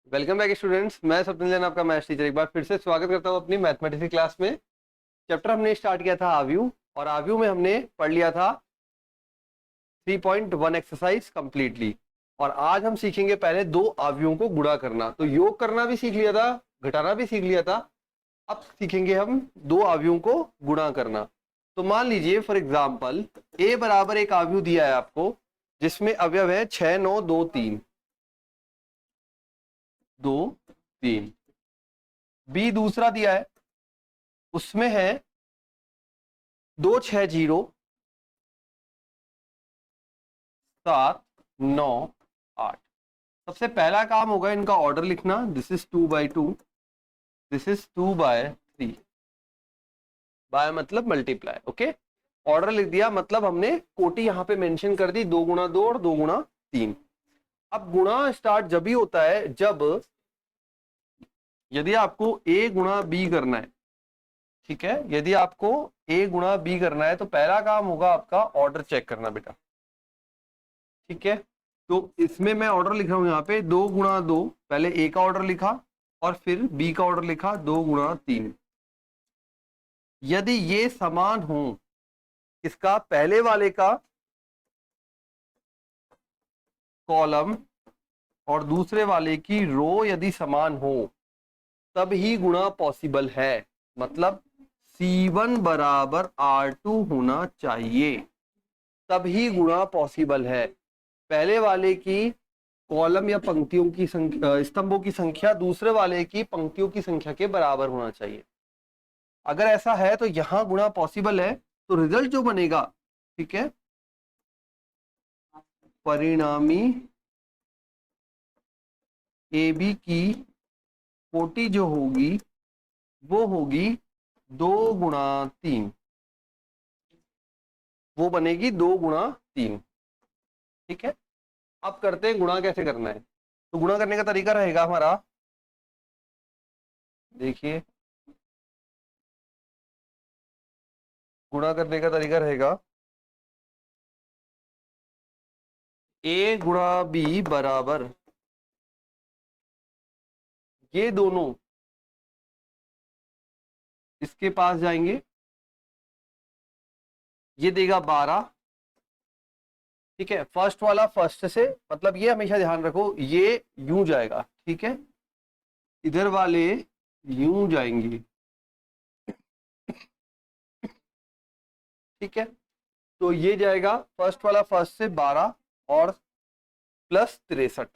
Welcome back students. मैं सपन जैन आपका maths teacher एक बार फिर से स्वागत करता हूँ अपनी मैथमेटिक्स की क्लास में। चैप्टर हमने स्टार्ट किया था आव्यूह, और आव्यूह में हमने पढ़ लिया था 3.1 एक्सरसाइज कंप्लीटली। और आज हम सीखेंगे पहले दो आव्यूहों को गुणा करना। तो योग करना भी सीख लिया था, घटाना भी सीख लिया था। अब सीखेंगे हम दो आव्यूहों को गुणा करना। तो मान लीजिए फॉर एग्जाम्पल ए बराबर एक आव्यूह दिया है आपको, जिसमें अवयव है 6 9 2 3 2 3। बी दूसरा दिया है, उसमें है 2 6 0 7 9 8। सबसे पहला काम होगा इनका ऑर्डर लिखना। This is 2/2, this is 2/3। By मतलब मल्टीप्लाई। ओके, ऑर्डर लिख दिया, मतलब हमने कोटी यहां पे मेंशन कर दी, 2 गुणा 2 और 2 गुणा 3। अब गुणा स्टार्ट जब भी होता है जब यदि आपको ए गुणा बी करना है, ठीक है, यदि आपको ए गुणा बी करना है तो पहला काम होगा आपका ऑर्डर चेक करना बेटा। ठीक है, तो इसमें मैं ऑर्डर लिख रहा हूं यहाँ पे 2 गुणा 2, पहले ए का ऑर्डर लिखा और फिर बी का ऑर्डर लिखा 2 गुणा 3। यदि ये समान हो, इसका पहले वाले का कॉलम और दूसरे वाले की रो यदि समान हो, तब ही गुणा पॉसिबल है। मतलब C1 बराबर R2 होना चाहिए, तभी गुणा पॉसिबल है। पहले वाले की कॉलम या पंक्तियों की संख्या, स्तंभों की संख्या दूसरे वाले की पंक्तियों की संख्या के बराबर होना चाहिए। अगर ऐसा है तो यहां गुणा पॉसिबल है। तो रिजल्ट जो बनेगा, ठीक है, परिणामी ए बी की कोटि जो होगी वो होगी 2 गुणा 3, वो बनेगी 2 गुणा 3। ठीक है, अब करते हैं गुणा कैसे करना है। तो गुणा करने का तरीका रहेगा हमारा, देखिए गुणा करने का तरीका रहेगा ए गुणा बी बराबर, ये दोनों इसके पास जाएंगे, ये देगा 12। ठीक है, फर्स्ट वाला फर्स्ट से, मतलब ये हमेशा ध्यान रखो, ये यूं जाएगा, ठीक है, इधर वाले यूं जाएंगे। ठीक है, तो ये जाएगा फर्स्ट वाला फर्स्ट से 12 और प्लस 63।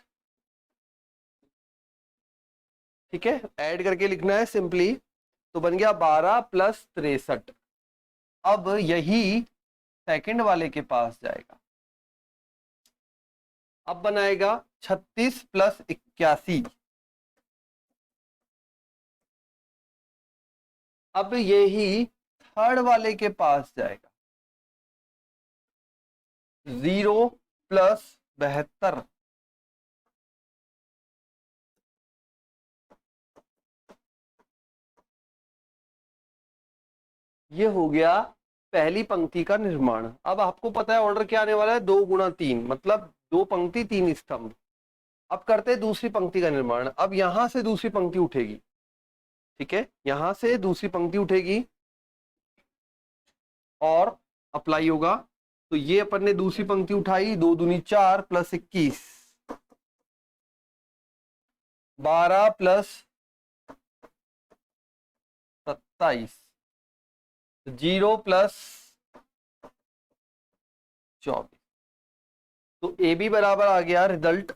ठीक है, ऐड करके लिखना है सिंपली, तो बन गया 12 प्लस 63। अब यही सेकंड वाले के पास जाएगा, अब बनाएगा 36 प्लस 81। अब यही थर्ड वाले के पास जाएगा, 0 प्लस 72। ये हो गया पहली पंक्ति का निर्माण। अब आपको पता है ऑर्डर क्या आने वाला है, 2 गुणा 3, मतलब 2 पंक्ति 3 स्तंभ। अब करते हैं दूसरी पंक्ति का निर्माण। अब यहां से दूसरी पंक्ति उठेगी, ठीक है, यहां से दूसरी पंक्ति उठेगी और अप्लाई होगा। तो ये अपन ने दूसरी पंक्ति उठाई, 2 दूनी 4 प्लस 21, 12 प्लस 27, 0 प्लस 24। तो ए बी बराबर आ गया रिजल्ट,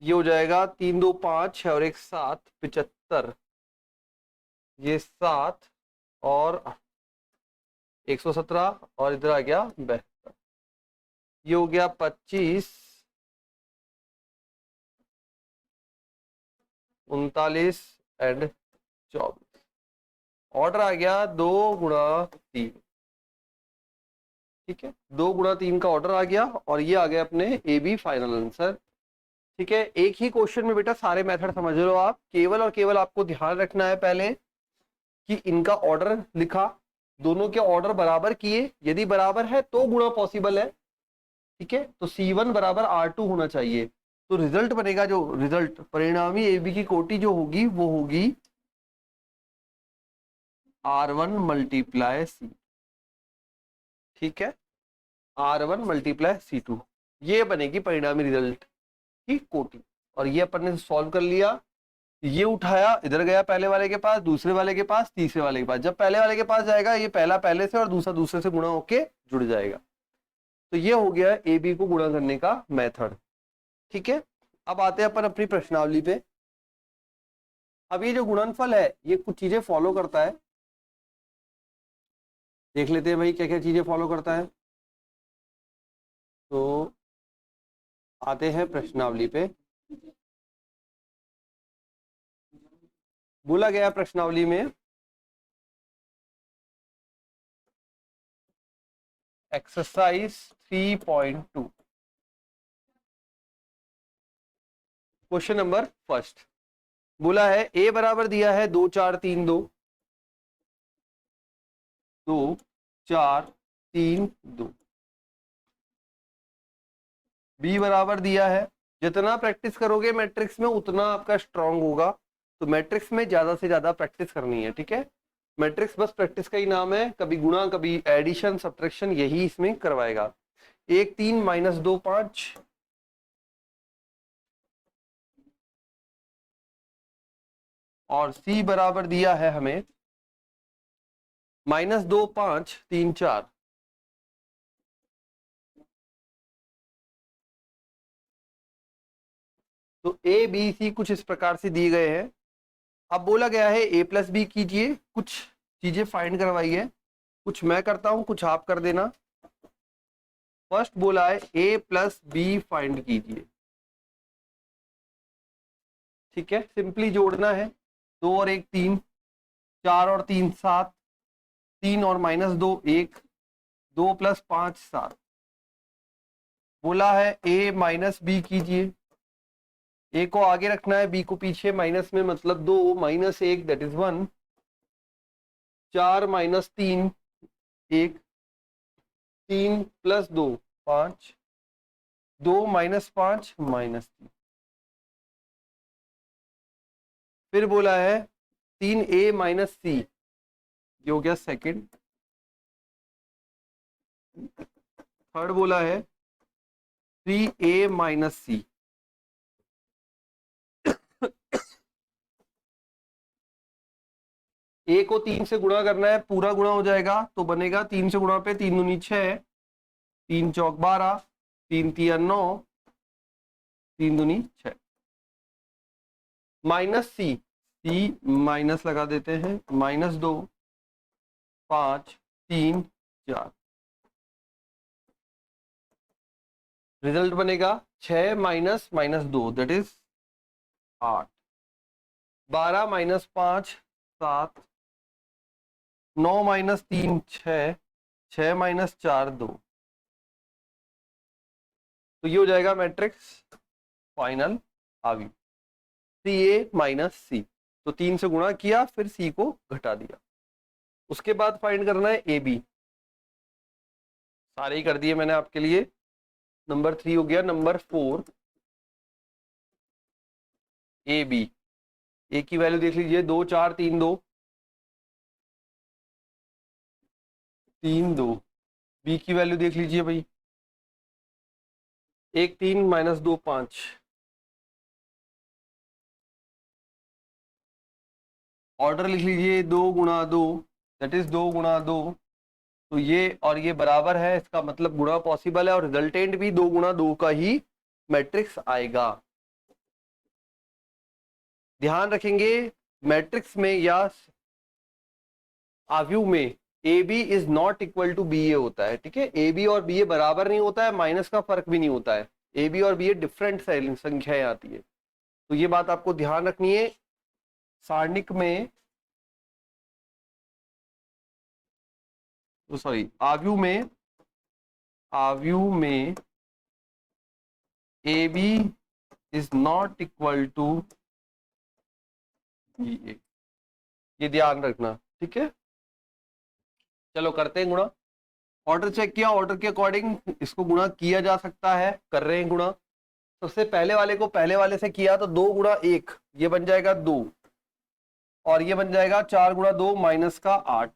ये हो जाएगा 3 2 5 और 1 7, 75, ये 7 और 117 और इधर आ गया 72। ये हो गया 25 39 एंड 24। ऑर्डर आ गया 2 गुणा 3। ठीक है, 2 गुणा 3 का ऑर्डर आ गया और ये आ गया अपने ए बी फाइनल आंसर। ठीक है, एक ही क्वेश्चन में बेटा सारे मेथड समझ लो आप। केवल और केवल आपको ध्यान रखना है पहले कि इनका ऑर्डर लिखा, दोनों के ऑर्डर बराबर किए, यदि बराबर है तो गुणा पॉसिबल है। ठीक है, तो C1 बराबर R2 होना चाहिए। तो रिजल्ट बनेगा, जो रिजल्ट परिणामी AB की कोटि जो होगी वो होगी R1 मल्टीप्लाई C। ठीक है, R1 मल्टीप्लाई C2, ये बनेगी परिणामी रिजल्ट की कोटि। और ये अपन ने सॉल्व कर लिया, ये उठाया, इधर गया पहले वाले के पास, दूसरे वाले के पास, तीसरे वाले के पास। जब पहले वाले के पास जाएगा, ये पहला पहले से और दूसरा दूसरे से गुणा होके जुड़ जाएगा। तो ये हो गया ए बी को गुणा करने का मेथड। ठीक है, अब आते हैं अपन अपनी प्रश्नावली पे। अब ये जो गुणनफल है ये कुछ चीजें फॉलो करता है, देख लेते हैं भाई क्या क्या चीजें फॉलो करता है। तो आते हैं प्रश्नावली पे। बोला गया प्रश्नावली में एक्सरसाइज 3.2 क्वेश्चन नंबर फर्स्ट बोला है ए बराबर दिया है 2 4 3 2, 2 4 3 2। बी बराबर दिया है, जितना प्रैक्टिस करोगे मैट्रिक्स में उतना आपका स्ट्रांग होगा। तो मैट्रिक्स में ज्यादा से ज्यादा प्रैक्टिस करनी है। ठीक है, मैट्रिक्स बस प्रैक्टिस का ही नाम है, कभी गुणा कभी एडिशन सब्ट्रैक्शन यही इसमें करवाएगा। 1 3 -2 5, और सी बराबर दिया है हमें -2 5 3 4। तो ए बी सी कुछ इस प्रकार से दिए गए हैं। अब बोला गया है ए प्लस बी कीजिए, कुछ चीजें फाइंड करवाई है, कुछ मैं करता हूं कुछ आप कर देना। फर्स्ट बोला है ए प्लस बी फाइंड कीजिए। ठीक है, सिंपली जोड़ना है, 2 और 1 3, 4 और 3 7, 3 और -2 1, 2 + 5 7। बोला है ए माइनस बी कीजिए, ए को आगे रखना है, बी को पीछे, माइनस में मतलब 2 -1 दैट इज 1, 4 -3 1, 3 + 2 5, 2 -5 -3। फिर बोला है 3a - c, ये हो गया सेकंड। थर्ड बोला है 3a - c। ए को 3 से गुणा करना है, पूरा गुणा हो जाएगा तो बनेगा 3 से गुणा पे 3 दूनी 6, 3 चौक 12, 3 तिया 9, 3 दूनी 6। -c, c माइनस लगा देते हैं, -2 5 3 4। रिजल्ट बनेगा 6 -2 दैट इज 8, 12 -5 7, 9 -3 6, 6 -4 2। तो ये हो जाएगा मैट्रिक्स फाइनल आवी CA - C। तो 3 से गुणा किया फिर C को घटा दिया। उसके बाद फाइंड करना है AB, सारे ही कर दिए मैंने आपके लिए। नंबर 3 हो गया। नंबर 4 AB, ए की वैल्यू देख लीजिए, 2 4 3 2, 3 2। बी की वैल्यू देख लीजिए भाई, 1 3 -2 5। ऑर्डर लिख लीजिए, 2 × 2 दैट इज 2 × 2। तो ये और ये बराबर है, इसका मतलब गुणा पॉसिबल है, और रिजल्टेंट भी 2 × 2 का ही मैट्रिक्स आएगा। ध्यान रखेंगे मैट्रिक्स में या आव्यूह में A B is not equal to B A होता है। ठीक है, ए बी और बी ए बराबर नहीं होता है, माइनस का फर्क भी नहीं होता है। ए बी और बी ए डिफरेंट संख्याएं आती है, तो ये बात आपको ध्यान रखनी है। सारणिक में सॉरी आव्यूह में A B is not equal to B A, ये ध्यान रखना। ठीक है, चलो करते हैं गुणा। ऑर्डर चेक किया, ऑर्डर के अकॉर्डिंग इसको गुणा किया जा सकता है, कर रहे हैं गुणा। सबसे पहले वाले को पहले वाले से किया तो 2 गुणा 1 ये बन जाएगा 2, और ये बन जाएगा 4 गुणा 2 माइनस का 8,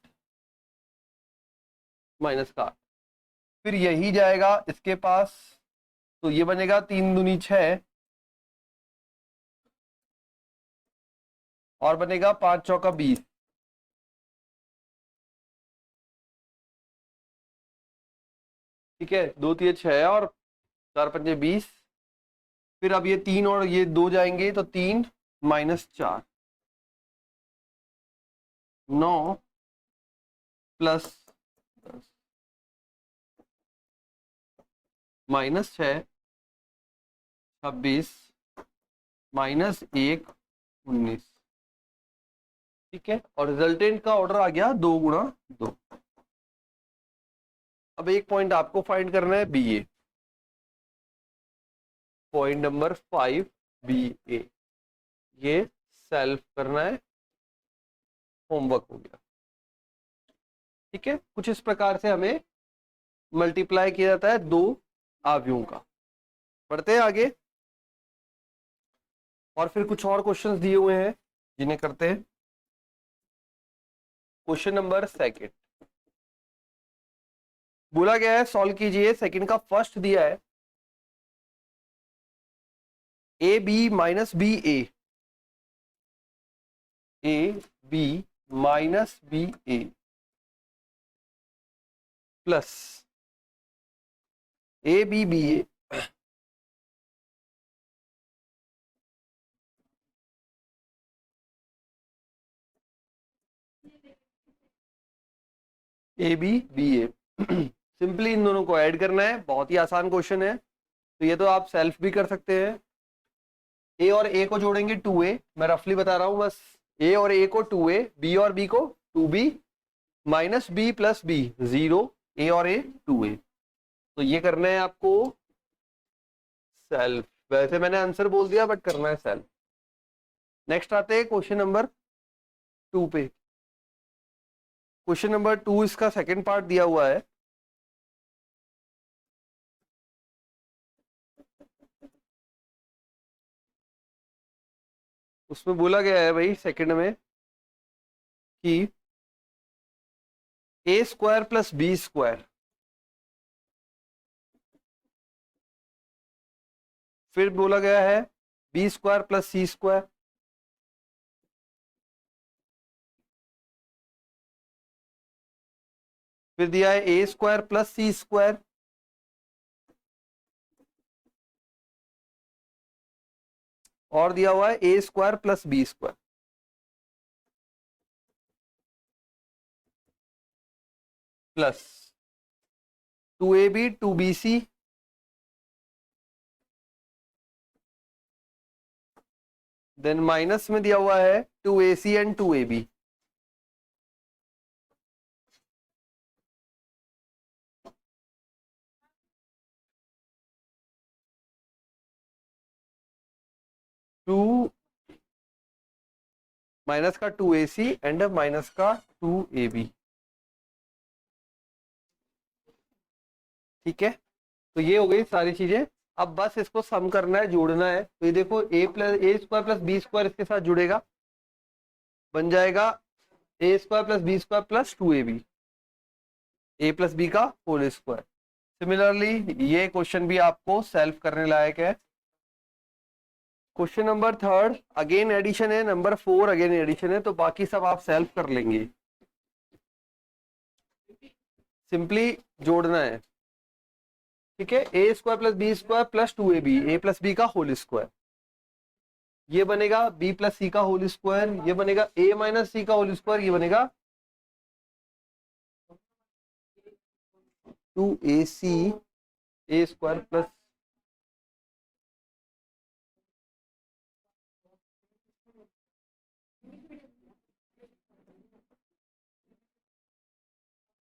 माइनस का 8। फिर यही जाएगा इसके पास, तो ये बनेगा 3 दूनी 6, और बनेगा 5 चौका 20। ठीक है, 2 3 6 और 4 पंजे 20। फिर अब ये 3 और ये 2 जाएंगे तो 3 माइनस 4, 9 प्लस माइनस 6 26 माइनस 1 19। ठीक है, और रिजल्टेंट का ऑर्डर आ गया 2 गुणा 2। अब एक पॉइंट आपको फाइंड करना है, B A, point number 5 B A, ये सेल्फ करना है, होमवर्क हो गया। ठीक है, कुछ इस प्रकार से हमें मल्टीप्लाई किया जाता है दो आव्यूहों का। बढ़ते हैं आगे, और फिर कुछ और क्वेश्चंस दिए हुए हैं जिन्हें करते हैं। क्वेश्चन नंबर 2 बोला गया है सॉल्व कीजिए, सेकंड का फर्स्ट दिया है A B minus B A B minus B A plus A B B A B B A. Simply इन दोनों को ऐड करना है, बहुत ही आसान क्वेश्चन है, तो ये तो आप सेल्फ भी कर सकते हैं। ए और ए को जोड़ेंगे 2a, मैं रफली बता रहा हूं बस। ए और ए को 2a, बी और बी को 2b, minus B plus B 0, A और ए 2a। तो ये करना है आपको सेल्फ। वैसे मैंने आंसर बोल दिया बट करना है सेल्फ। नेक्स्ट आते हैं क्वेश्चन नंबर 2 पे। क्वेश्चन नंबर 2 इसका सेकंड पार्ट दिया हुआ है। उसमें बोला गया है भाई सेकंड में कि A square plus B square, फिर बोला गया है B square plus C square, फिर दिया है A square plus C square, और दिया हुआ है A square plus B square. Plus 2ab 2bc, then minus में दिया हुआ है 2ac and 2ab। To minus का 2ac एंड माइनस का 2ab। ठीक है, तो ये हो गई सारी चीजें। अब बस इसको सम करना है, जोड़ना है। तो ये देखो A square plus B square इसके साथ जुड़ेगा, बन जाएगा A square plus B square plus 2ab, A plus B का होल स्क्वायर। सिमिलरली ये क्वेश्चन भी आपको सेल्फ करने लायक है। क्वेश्चन नंबर 3 अगेन एडिशन है, नंबर 4 अगेन एडिशन है, तो बाकी सब आप सेल्फ कर लेंगे। सिंपली जोड़ना है। ठीक है, A square plus B square plus 2ab, A plus B का होल स्क्वायर, ये बनेगा बी प्लस सी का होल स्क्वायर, ये बनेगा ए माइनस सी का होल स्क्वायर, ये बनेगा 2ac ए स्क्वायर प्लस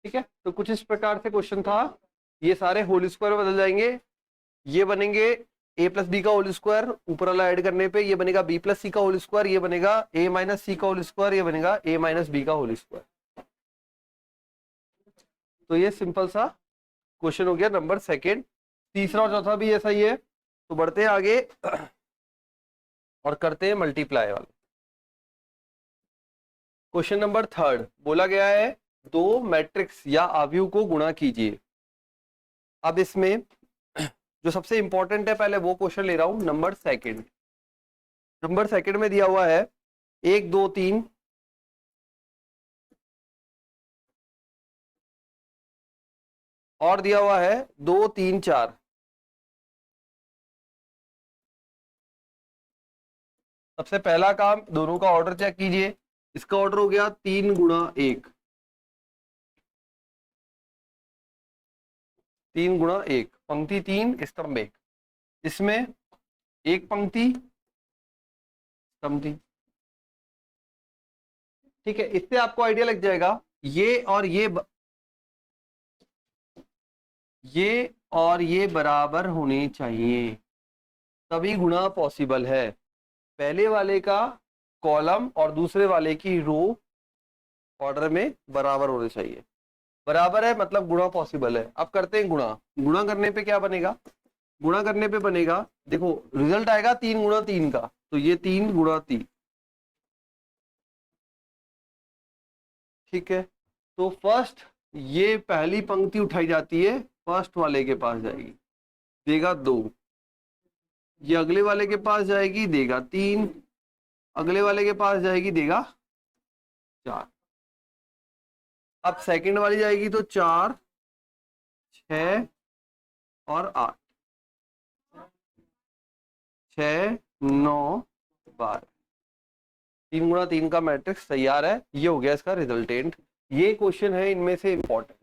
ठीक है। तो कुछ इस प्रकार से क्वेश्चन था, ये सारे होल स्क्वायर बदल जाएंगे, ये बनेंगे ए प्लस बी का होल स्क्वायर, ऊपर वाला ऐड करने पे ये बनेगा बी प्लस सी का होल स्क्वायर, ये बनेगा ए माइनस सी का होल स्क्वायर, ये बनेगा ए माइनस बी का होल स्क्वायर। तो ये सिंपल सा क्वेश्चन हो गया नंबर सेकंड। तीसरा और चौथा भी ऐसा ही है। तो बढ़ते हैं आगे और करते हैं मल्टीप्लाई वाला। क्वेश्चन नंबर थर्ड बोला गया है दो मैट्रिक्स या अवयव को गुणा कीजिए। अब इसमें जो सबसे इंपॉर्टेंट है पहले वो क्वेश्चन ले रहा हूं, नंबर सेकंड। नंबर सेकंड में दिया हुआ है 1 2 3 और दिया हुआ है 2 3 4। सबसे पहला काम दोनों का ऑर्डर चेक कीजिए। इसका ऑर्डर हो गया 3 गुणा 1, 3 गुणा 1, पंक्ति 3 स्तंभ 1। इसमें एक पंक्ति स्तंभ 3। ठीक है, इससे आपको आइडिया लग जाएगा ये और ये बराबर होने चाहिए, तभी गुणा पॉसिबल है। पहले वाले का कॉलम और दूसरे वाले की रो ऑर्डर में बराबर होने चाहिए। बराबर है मतलब गुणा पॉसिबल है। अब करते हैं गुणा। गुणा करने पे क्या बनेगा? गुणा करने पे बनेगा, देखो रिजल्ट आएगा 3 गुणा 3 का, तो ये 3 गुणा 3। ठीक है, तो फर्स्ट ये पहली पंक्ति उठाई जाती है, फर्स्ट वाले के पास जाएगी, देगा 2। ये अगले वाले के पास जाएगी, देगा 3। अगले वाले के पास जाएगी, देगा 4। अब सेकंड वाली जाएगी तो 4 6 और 8, 6 9 12। 3 गुणा 3 का मैट्रिक्स तैयार है। ये हो गया इसका रिजल्टेंट। ये क्वेश्चन है इनमें से इंपॉर्टेंट।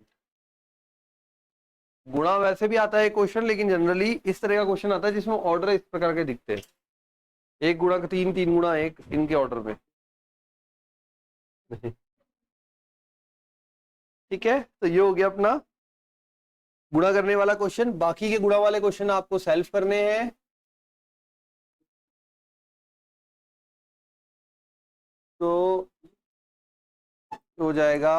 गुणा वैसे भी आता है क्वेश्चन, लेकिन जनरली इस तरह का क्वेश्चन आता है जिसमें ऑर्डर इस प्रकार के दिखते हैं, 1 गुणा 3, 3 गुणा 1, इनके ऑर्डर में। ठीक है, तो ये हो गया अपना गुणा करने वाला क्वेश्चन। बाकी के गुणा वाले क्वेश्चन आपको सेल्फ करने हैं। तो हो जाएगा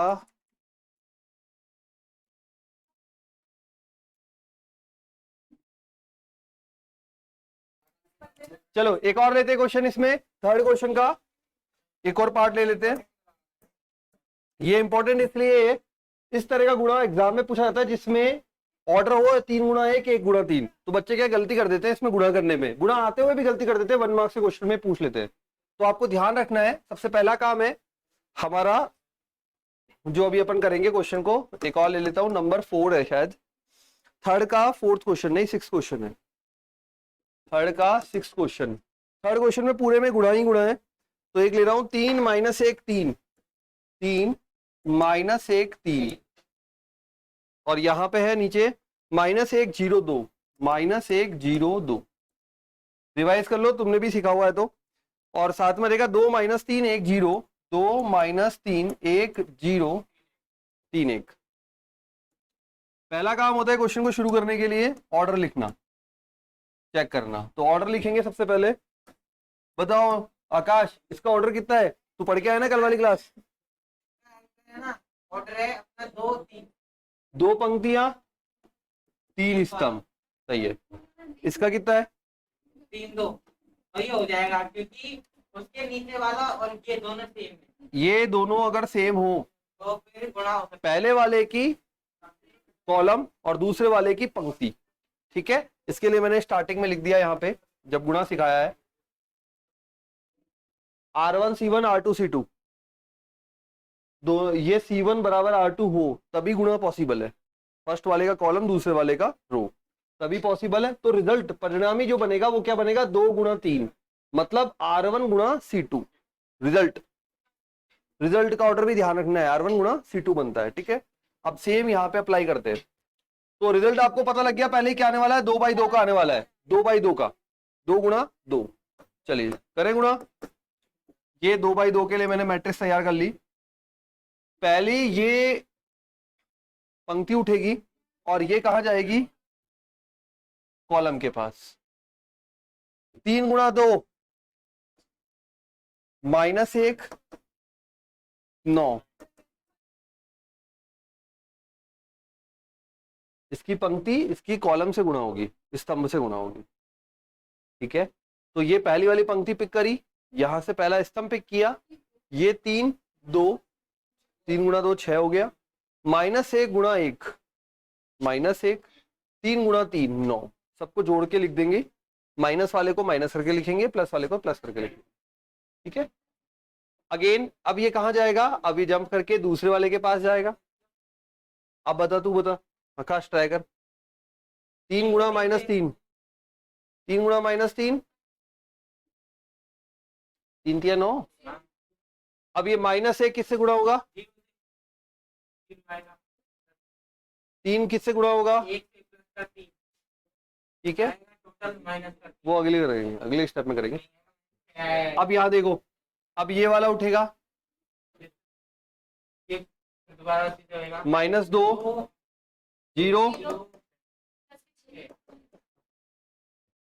चलो एक और लेते हैं क्वेश्चन, इसमें थर्ड क्वेश्चन का एक और पार्ट ले लेते हैं। ये इंपॉर्टेंट इसलिए है, इस तरह का गुणा एग्जाम में पूछा जाता है जिसमें ऑर्डर हो 3 गुणा 1, 1 गुणा 3। तो बच्चे क्या गलती कर देते हैं इसमें गुणा करने में, गुणा आते हुए भी गलती कर देते हैं, 1 मार्क्स के क्वेश्चन में पूछ लेते हैं। तो आपको ध्यान रखना है, सबसे पहला काम है हमारा जो अभी अपन करेंगे क्वेश्चन को, एक और ले लेता हूं, नंबर 4 है शायद, थर्ड का 4th क्वेश्चन नहीं 6th क्वेश्चन है, थर्ड का 6th क्वेश्चन। थर्ड क्वेश्चन में पूरे में गुणा ही गुणा है। तो एक ले रहा हूं 3 माइनस 1 3, 3 माइनस 1 3, और यहां पे है नीचे माइनस 1 0 2, माइनस 1 0 2। रिवाइज कर लो, तुमने भी सीखा हुआ है तो। और साथ में रहेगा 2 माइनस 3 1 0, 2 माइनस 3 1 0 3 1। पहला काम होता है क्वेश्चन को शुरू करने के लिए ऑर्डर लिखना, चेक करना। तो ऑर्डर लिखेंगे सबसे पहले। बताओ आकाश, इसका ऑर्डर कितना है? तू पढ़ के आया ना कल वाली क्लास? ऑर्डर है अपना 2 3, 2 पंक्तियां 3 स्तंभ, सही है। इसका कितना है? 3 2 वही हो जाएगा, क्योंकि उसके नीचे वाला और ये दोनों सेम है, ये दोनों अगर सेम हो तो फिर गुणा हो सकता पहले वाले की कॉलम और दूसरे वाले की पंक्ति। ठीक है, इसके लिए मैंने स्टार्टिंग में लिख दिया यहाँ पे जब गुणा सिखाया है, R1 C1 R2 C2, दो ये C1 बराबर R2 हो तभी गुणा पॉसिबल है। फर्स्ट वाले का कॉलम दूसरे वाले का रो, तभी पॉसिबल है। तो रिजल्ट परिणामी जो बनेगा वो क्या बनेगा? 2 गुणा 3, मतलब R1 गुणा C2। रिजल्ट रिजल्ट का ऑर्डर भी ध्यान रखना है, R1 गुणा C2 बनता है। ठीक है, अब सेम यहाँ पे अप्लाई करते हैं। तो रिजल्ट आपको पता लग गया पहले क्या आने वाला है, 2/2 का आने वाला है, 2/2 का, 2 गुणा 2। चलिए करें गुणा। ये 2/2 के लिए मैंने मैट्रिक्स तैयार कर ली। पहली ये पंक्ति उठेगी और ये कहां जाएगी? कॉलम के पास। 3 गुणा 2 माइनस 1 9, इसकी पंक्ति इसकी कॉलम से गुणा होगी, स्तंभ से गुणा होगी। ठीक है, तो ये पहली वाली पंक्ति पिक करी, यहां से पहला स्तंभ पिक किया, ये 3 2, 3 गुणा 2 6 हो गया, -1 गुणा 1 -1, 3 गुणा 3 9, सबको जोड़ के लिख देंगे, माइनस वाले को माइनस करके लिखेंगे, प्लस वाले को प्लस करके लिखेंगे। ठीक है, अगेन अब ये कहां जाएगा, अब ये जंप करके दूसरे वाले के पास जाएगा। अब बता, तू बता आकाश, ट्राई कर। 3 गुणा -3, 3 गुणा -3, 3 3 9। अब ये -1 किससे गुणा होगा, 3 किससे गुणा होगा, ठीक है, वो अगले करेंगे, अगले स्टेप में करेंगे। अब यहां देखो, अब ये वाला उठेगा, -2 0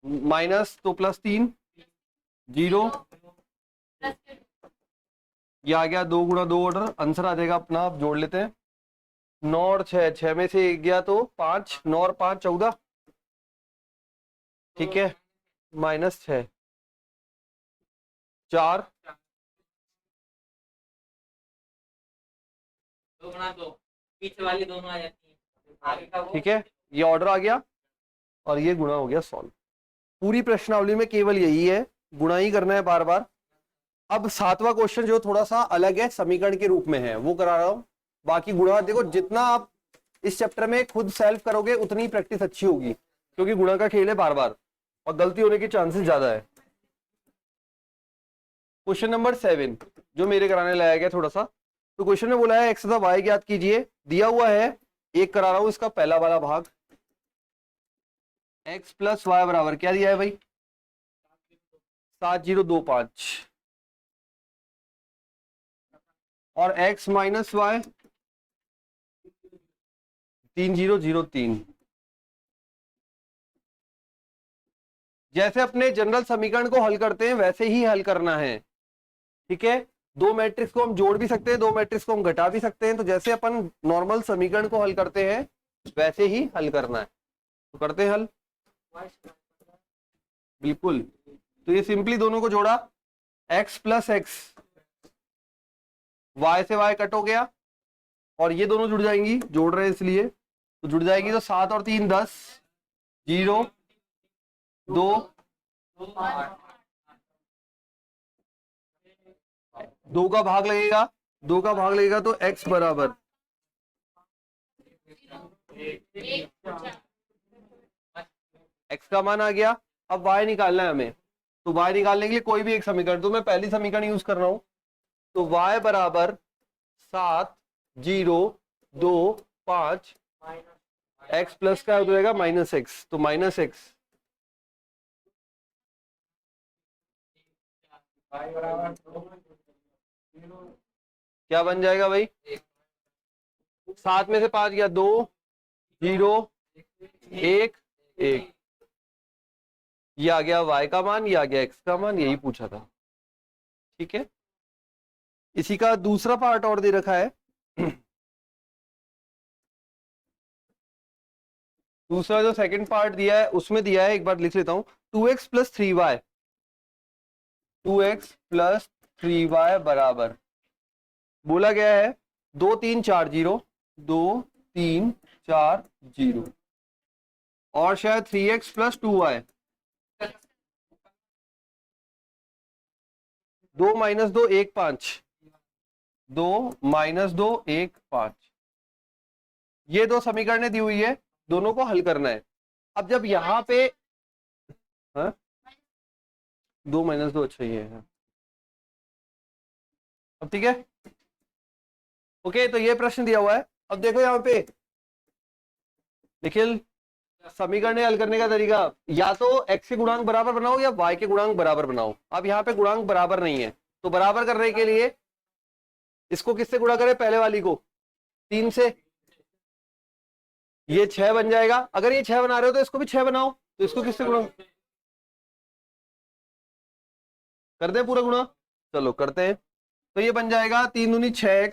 माइनस तो +3 0, ये आ गया 2 गुणा 2 ऑर्डर, आंसर आ जाएगा अपना। आप जोड़ लेते हैं, 9 और 6, 6 में से 1 गया तो 5, 9 और 5 14, ठीक है, -6 4 2 गुणा 2, पीछे वाली दोनों आ जाती है, आगे का वो। ठीक है, ये ऑर्डर आ गया और ये गुणा हो गया सॉल्व। पूरी प्रश्नावली में केवल यही है, गुणा ही करना है बार बार। अब 7वां क्वेश्चन जो थोड़ा सा अलग है, समीकरण के रूप में है, वो करा रहा हूं। बाकी गुणा देखो, जितना आप इस चैप्टर में खुद सेल्फ करोगे उतनी प्रैक्टिस अच्छी होगी, क्योंकि गुणा का खेल है बार बार और गलती होने के चांसेस ज्यादा है। क्वेश्चन नंबर 7 जो मेरे कराने लाया गया थोड़ा सा, तो क्वेश्चन में बोला है एक्स तथा वाई ज्ञात कीजिए, दिया हुआ है, एक करा रहा हूं इसका पहला वाला भाग, x + y बराबर क्या दिया है भाई, 7025, और x - y 3003। जैसे अपने जनरल समीकरण को हल करते हैं वैसे ही हल करना है। ठीक है, दो मैट्रिक्स को हम जोड़ भी सकते हैं, दो मैट्रिक्स को हम घटा भी सकते हैं, तो जैसे अपन नॉर्मल समीकरण को हल करते हैं वैसे ही हल करना है। तो करते हैं हल, बिल्कुल। तो ये सिंपली दोनों को जोड़ा, x + x, y से y कट हो गया और ये दोनों जुड़ जाएंगी, जोड़ रहे हैं इसलिए, तो जुड़ जाएगी, तो 7 और 3 10, 0 2 2 का भाग लगेगा, 2 का भाग लगेगा तो x बराबर x का मान आ गया। अब y निकालना है हमें, तो y निकालने के लिए कोई भी एक समीकरण, तो मैं पहली समीकरण यूज कर रहा हूं, तो y बराबर 7 0 2 5, x प्लस का हो जाएगा -x, तो -x, क्या बन जाएगा भाई, 7 में से 5 गया 2 0 1 1, ये आ गया y का मान, ये आ गया x का मान, यही पूछा था। ठीक है, इसी का दूसरा पार्ट और दे रखा है। दूसरा जो सेकंड पार्ट दिया है उसमें दिया है, एक बार लिख लेता हूं, 2x + 3y, 2x + 3y बराबर, बोला गया है 2 3 4 0, 2 3 4 0, और शायद 3x + 2y, 2 - 2 1 5, 2 - 2 1 5, ये दो समीकरणें दी हुई है, दोनों को हल करना है। अब जब यहां पे 2 - 2, अच्छा ये है। अब ठीक है, ओके, तो ये प्रश्न दिया हुआ है। अब देखो यहाँ पे निखिल, समीकरण हल करने का तरीका, या तो x के गुणांक बराबर बनाओ या y के गुणांक बराबर बनाओ। अब यहाँ पे गुणांक बराबर नहीं है, तो बराबर करने के लिए इसको किससे गुणा करें, पहले वाली को 3 से, ये 6 बन जाएगा। अगर ये 6 बना रहे हो तो इसको भी 6 बनाओ, तो इसको किससे गुणा कर दे, पूरा गुणा, चलो करते हैं। तो ये बन जाएगा 3 दूनी 6x,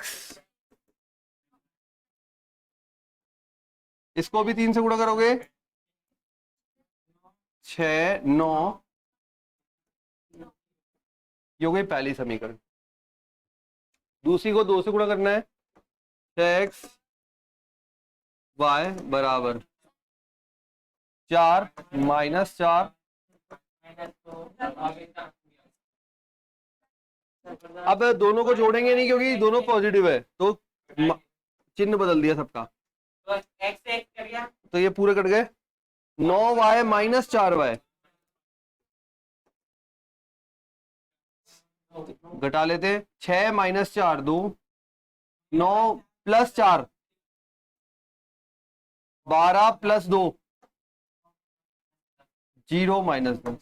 इसको भी 3 से गुणा करोगे, 6 9, ये हो गई पहली समीकरण। दूसरी को 2 से गुणा करना है, 6x y बराबर 4 -4। अब दोनों को जोड़ेंगे नहीं क्योंकि दोनों पॉजिटिव है, तो चिन्ह बदल दिया सबका, तो x से x कर दिया, तो ये पूरे कट गए। 9y -4y घटा लेते, 6 -4 2, 9 +4 12 +2 0 -10।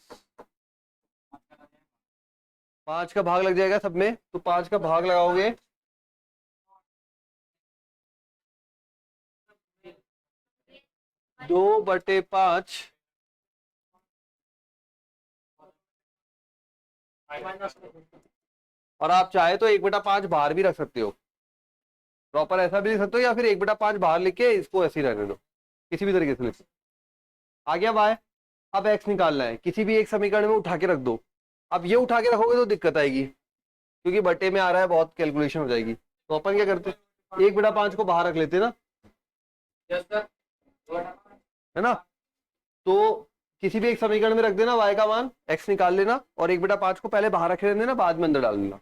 5 का भाग लग जाएगा सब में, तो 5 का भाग लगाओगे, 2/5 और आप चाहे तो 1/5 बाहर भी रख सकते हो, प्रॉपर ऐसा भी लिख सकते हो, या फिर 1/5 बाहर लिख के इसको ऐसे ही रहने दो, किसी भी तरीके से लिख सकते। आ गया बाय। अब x निकालना है, किसी भी एक समीकरण में उठा के रख दो। अब ये उठा के रखोगे तो दिक्कत आएगी, क्योंकि बटे में आ रहा है, बहुत कैलकुलेशन हो जाएगी। तो अपन क्या करते, 1/5 को बाहर रख लेते ना, है ना। तो किसी भी एक समीकरण में रख देना y का मान, x निकाल लेना, और 1/5 को पहले बाहर रखे देना, बाद में अंदर डाल देना।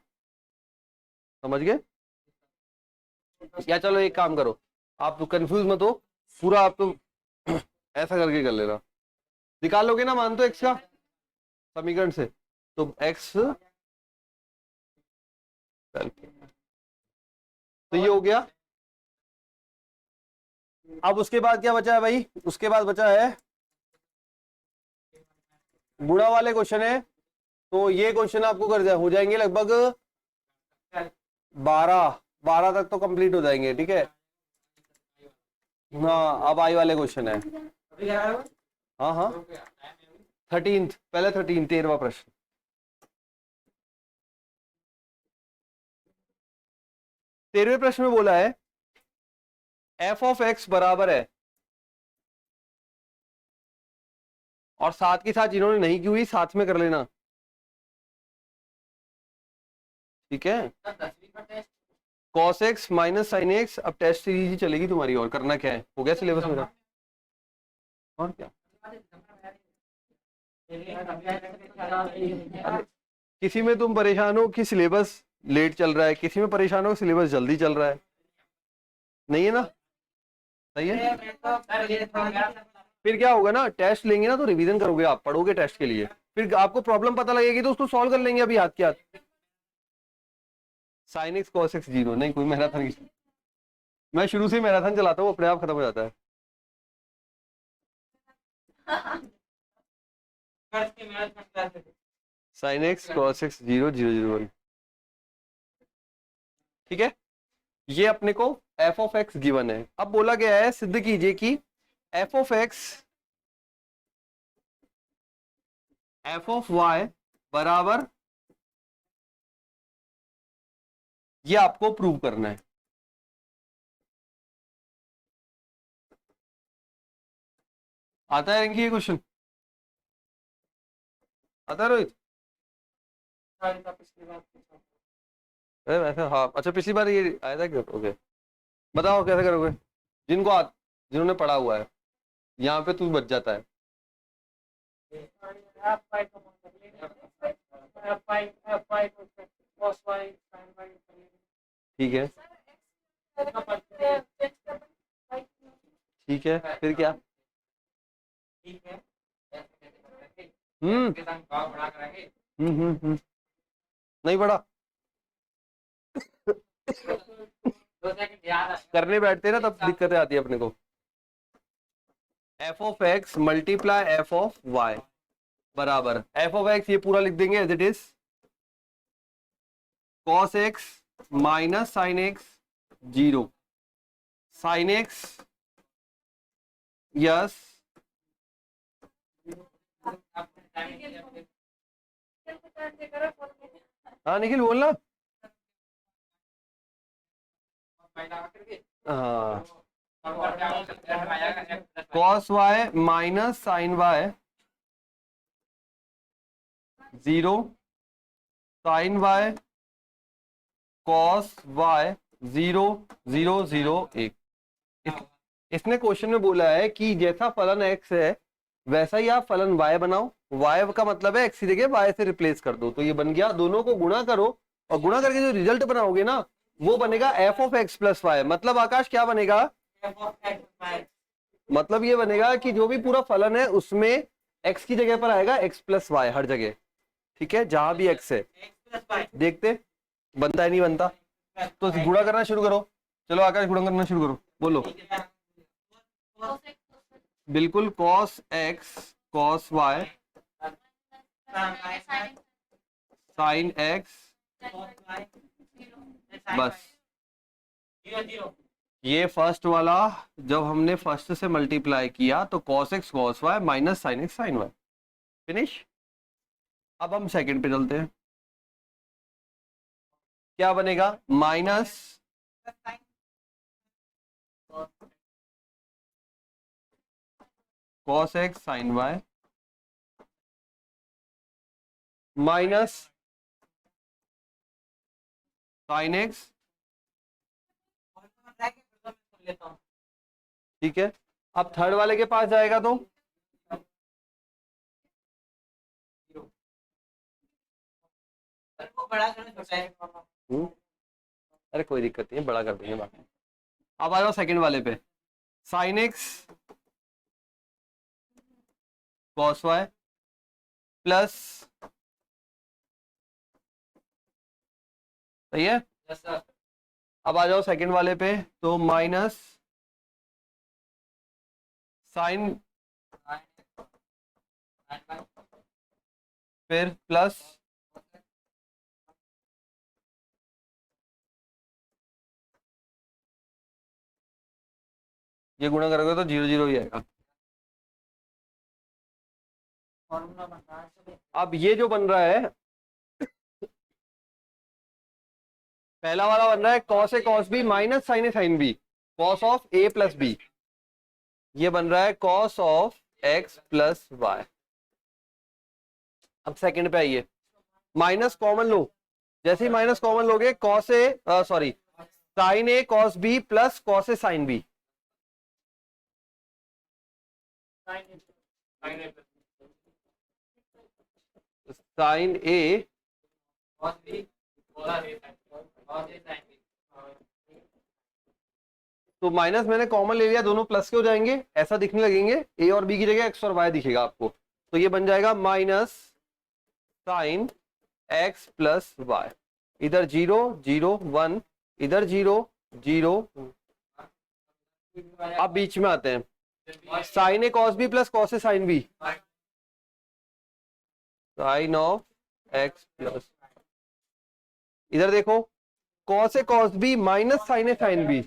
समझ गए? या चलो एक काम करो, आप तो कंफ्यूज मत हो, पूरा आप तो ऐसा करके कर लेना। निकाल लोगे ना मान तो x का समीकरण से, तो x, तो ये हो गया। अब उसके बाद क्या बचा है भाई, उसके बाद बचा है गुणा वाले क्वेश्चन है। तो ये क्वेश्चन आपको कर हो जाएंगे लगभग 12 तक तो कंप्लीट हो जाएंगे, ठीक है। हाँ, अब आई वाले क्वेश्चन है। हाँ हाँ, 13th, पहले 13वां प्रश्न। तेरहवें प्रश्न में बोला है f(x) बराबर है, और साथ के साथ जिन्होंने नहीं की हुई साथ में कर लेना, ठीक है। cos x - sin x, अब टेस्ट सीरीज ही चलेगी तुम्हारी, और करना क्या है, हो गया सिलेबस मेरा, और क्या। किसी में तुम परेशान हो कि सिलेबस लेट चल रहा है, किसी में परेशान हो सिलेबस जल्दी चल रहा है, नहीं है ना, सही है। फिर क्या होगा ना, टेस्ट लेंगे ना तो रिवीजन करोगे, आप पढ़ोगे टेस्ट के लिए, फिर आपको प्रॉब्लम पता लगेगी तो उसको सॉल्व कर लेंगे अभी हाथ के हाथ। sin x cos x 0, नहीं कोई मैराथन नहीं, मैं शुरू से मैराथन चलाता हूँ, अपने आप खत्म हो जाता है। sin x cos x 0 0 0 1, ठीक है। ये अपने को f(x) गिवन है। अब बोला गया है सिद्ध कीजिए कि f(x) f(y) बराबर, ये आपको प्रूव करना है। आता है रिंकी ये क्वेश्चन, आता है रोहित? अरे वैसे हाँ, अच्छा पिछली बार ये आया था क्या? ओके, बताओ कैसे करोगे, जिन्होंने पढ़ा हुआ है, यहाँ पे तू बच जाता है। ठीक है, ठीक है, फिर क्या? नहीं पढ़ा, करने बैठते ना तब दिक्कतें आती है अपने को। f(x) मल्टीप्लाई f(y) बराबर f(x) ये पूरा लिख देंगे as it is, cos x - sin x 0, sin x, yes, हाँ निखिल बोलना, हाँ जाएगा x plus y। Cos y minus sine y 0 sine y cos y 0 0 0 1। इसने क्वेश्चन में बोला है कि जैसा फलन x है वैसा ही आप फलन y बनाओ। y का मतलब है x की जगह y से रिप्लेस कर दो, तो ये बन गया। दोनों को गुणा करो और गुणा करके जो रिजल्ट बनाओगे ना वो बनेगा f of x plus y. मतलब आकाश क्या बनेगा? f of x y। मतलब ये बनेगा कि जो भी पूरा फलन है उसमें x की जगह पर आएगा x प्लस वाई हर जगह, ठीक है, जहां भी x है। x plus y। देखते बनता है नहीं बनता, तो गुणा करना शुरू करो। चलो आकाश गुणा करना शुरू करो, बोलो। बिल्कुल, cos x cos y sin x, बस। 0 0। ये फर्स्ट वाला जब हमने फर्स्ट से मल्टीप्लाई किया तो cos x cos y minus sin x sin y, finish. अब हम सेकंड पे चलते हैं। क्या बनेगा? Minus cos x sin y minus sin x, ठीक है। अब थर्ड वाले के पास जाएगा तो बड़ा करना छोटा है। अरे कोई दिक्कत नहीं है, बड़ा कर देंगे बाकी। अब आ जाओ सेकंड वाले पे। sin x cos y plus, सही है। Yes, sir। अब आ जाओ सेकंड वाले पे, तो माइनस साइन फिर प्लस ये गुणा करोगे तो 0 0 ही आएगा। फॉर्मूला बता है। अब ये जो बन रहा है पहला वाला बन रहा है cos a cos b minus sin a sin b, cos of a plus b। ये बन रहा है cos of x plus y। अब सेकंड पे आइए, माइनस कॉमन लो। जैसे ही माइनस कॉमन लोगे cos a sorry sin a cos b plus cos a sin b। sin a तो माइनस मैंने कॉमन ले लिया, दोनों प्लस के हो जाएंगे, ऐसा दिखने लगेंगे। a और b की जगह x और y दिखेगा आपको, तो ये बन जाएगा minus sine x plus y. इधर 0 0 1, इधर 0 0। अब बीच में आते हैं, sine A cos B plus cos A sine B, sine of x plus, इधर देखो cos A cos B minus sine A sine B.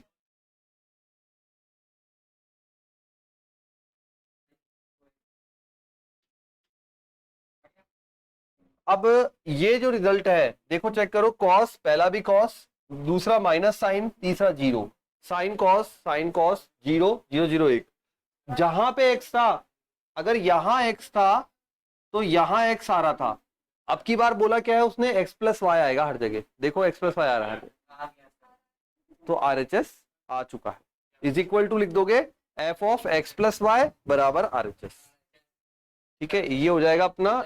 अब ये जो रिजल्ट है देखो, चेक करो, कॉस पहला भी कॉस, दूसरा माइनस साइन, तीसरा 0, साइन कॉस 0 0 0 1। जहां पे x था, अगर यहां x था तो यहां x आ रहा था। अब की बार बोला क्या है उसने, x प्लस वाई आएगा हर जगह। देखो x प्लस वाई आ रहा है, तो RHS आ चुका है। इज इक्वल टू लिख दोगे f of x plus y बराबर RHS, ठीक है। ये हो जाएगा अपना,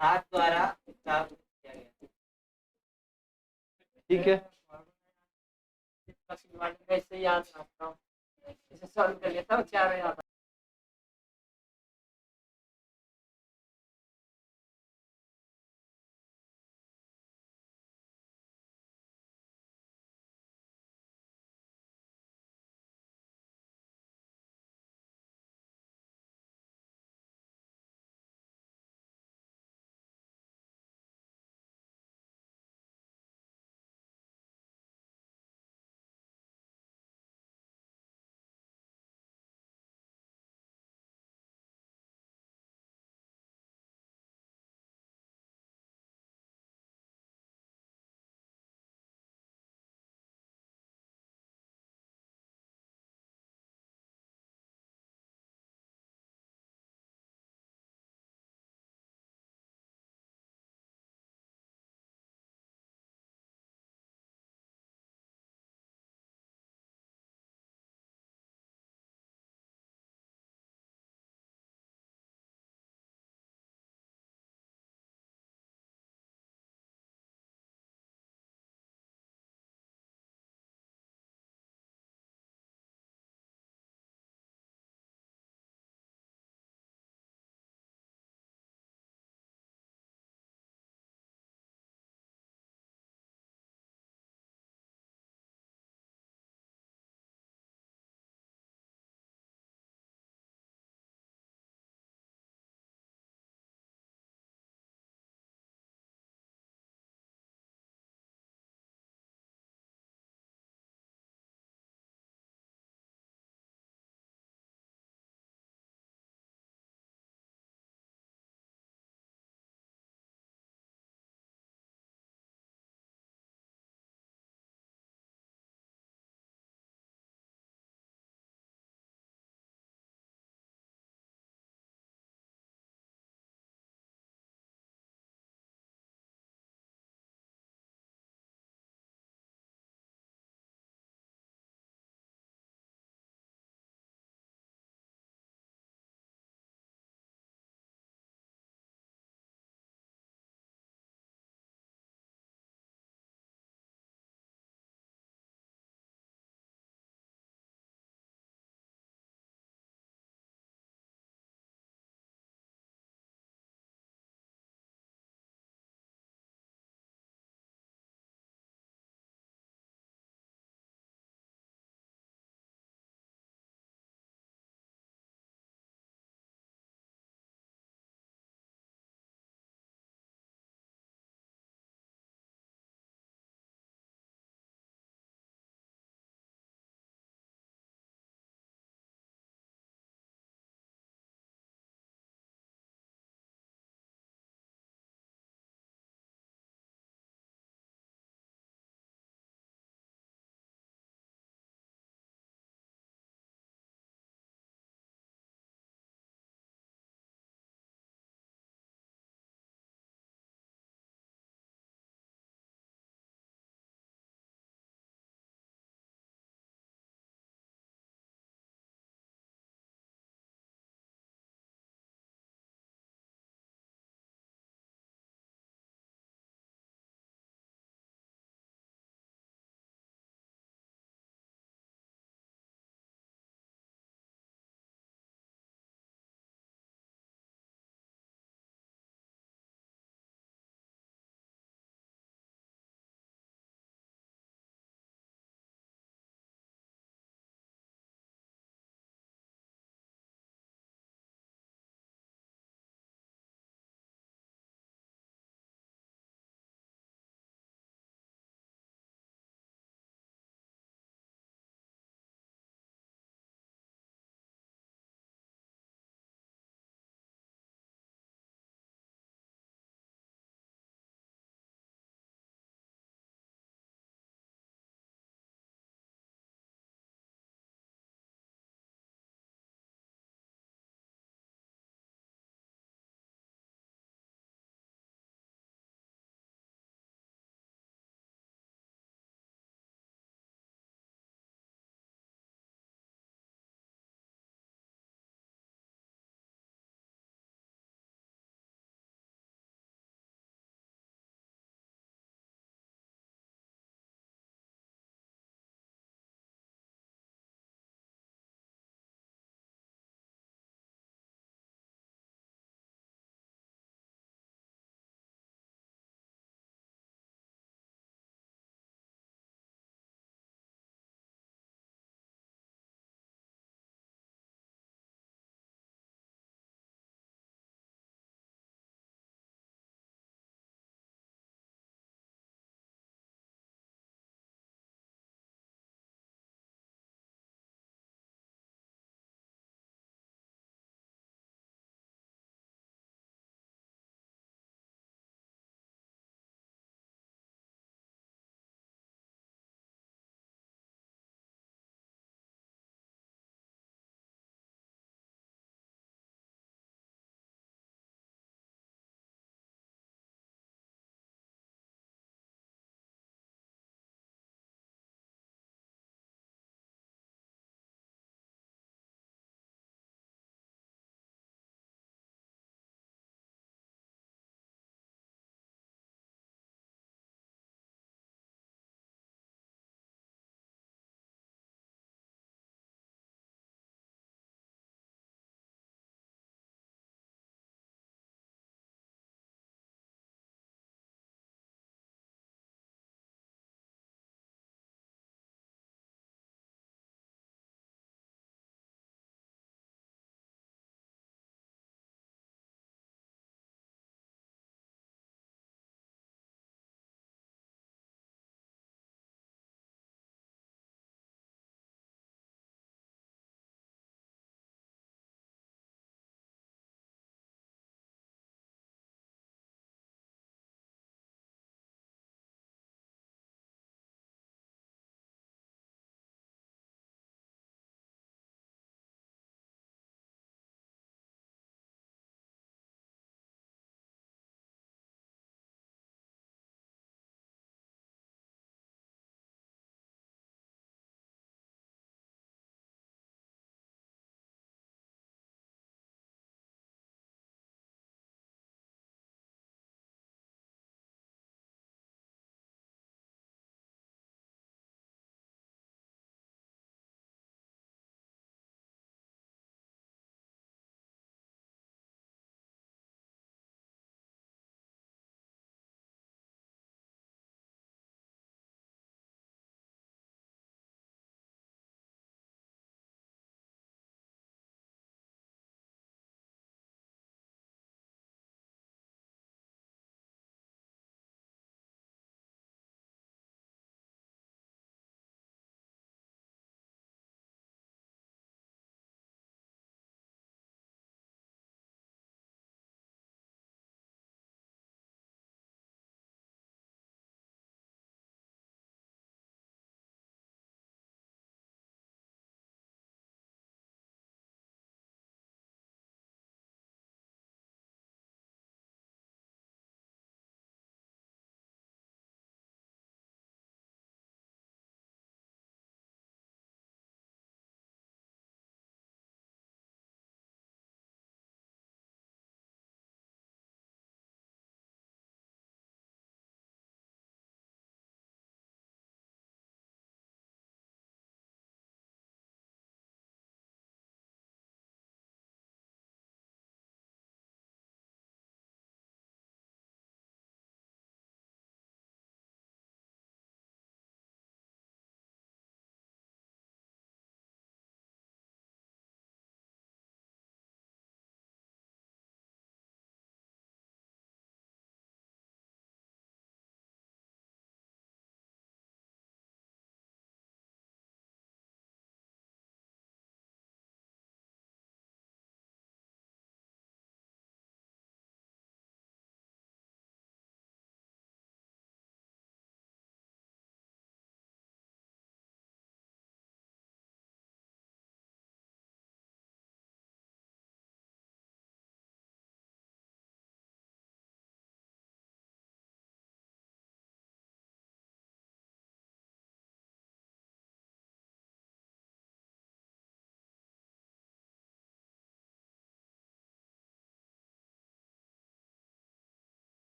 हाथ द्वारा हिसाब किया गया। ठीक है। कैसे याद रखता हूँ, इसे सॉल्व कर लेता हूँ, 4 में आता